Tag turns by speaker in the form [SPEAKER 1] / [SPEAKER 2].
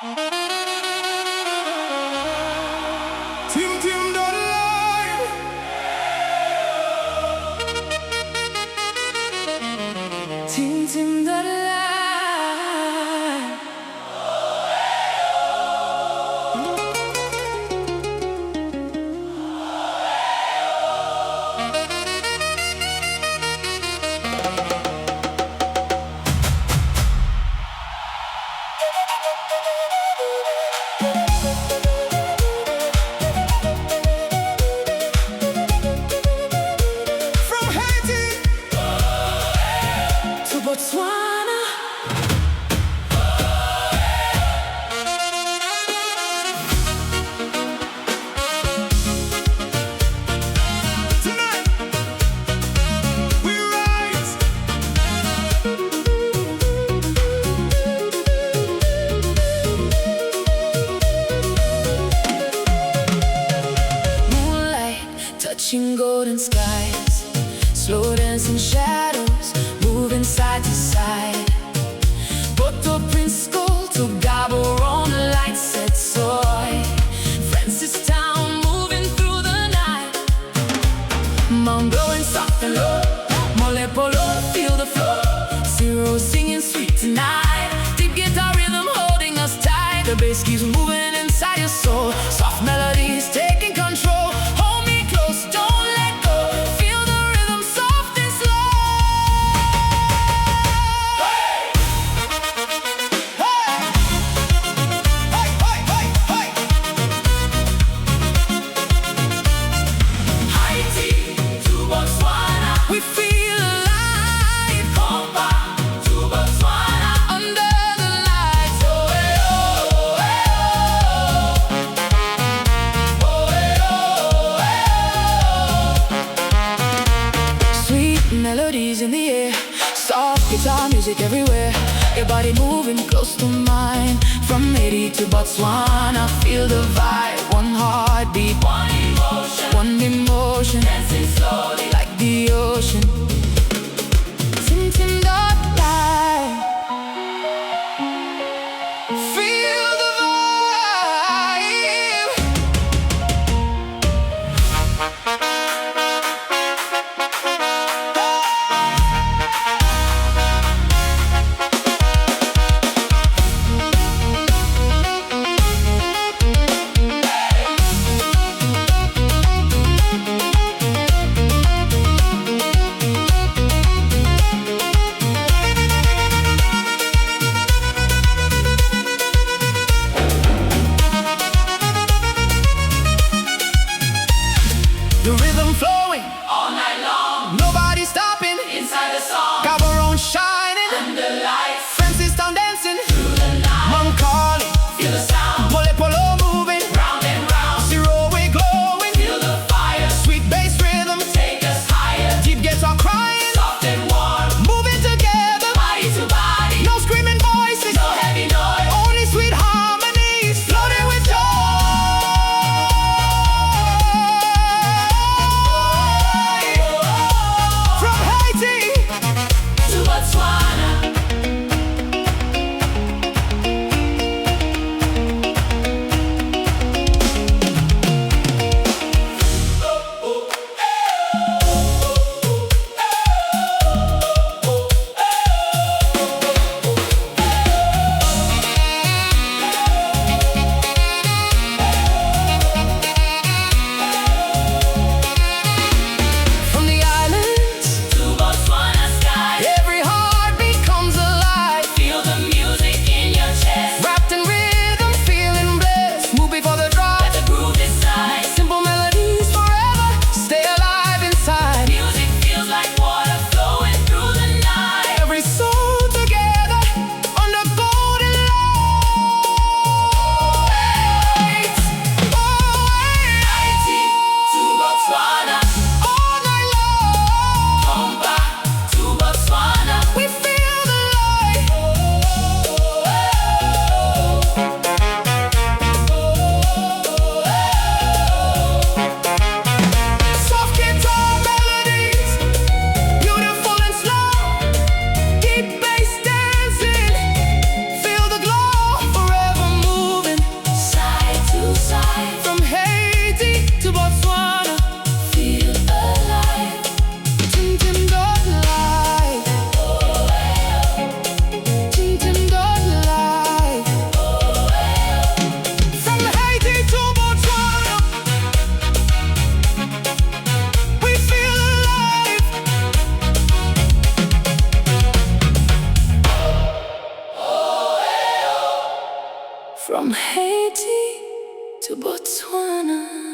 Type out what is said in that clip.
[SPEAKER 1] Tim Tim don't lie.
[SPEAKER 2] Tim Tim don't lie.
[SPEAKER 1] From Haiti
[SPEAKER 2] To Botswana,
[SPEAKER 1] tonight, we rise.
[SPEAKER 2] moonlight touching golden skies, slow dancing shadows moving side to side. Port-au-Prince School to Gaborone, lights set soy. Francis Town moving through the night. Mount blowing soft and low. Mole Polo, feel the flow. Zero singing sweet tonight. Deep guitar rhythm holding us tight. The bass keeps moving inside your soul. Soft melodies taking control. Hold me close, don't let go. Feel the rhythm soft and slow.
[SPEAKER 1] Hey! Hey! Hey! Hey! Hey!
[SPEAKER 2] Haiti to Botswana, we feel alive.
[SPEAKER 1] Konpa
[SPEAKER 2] To Botswana, under the lights. Oh, eh, oh, eh, oh. Oh, eh, oh, eh, oh. Sweet melodies in the air, soft guitar music everywhere. Your body moving close to mine. From Haiti to Botswana, feel the vibe. One heartbeat, one emotion, dancing slowly like the ocean. Tim Tim don't lie. Feel the vibe. to Botswana.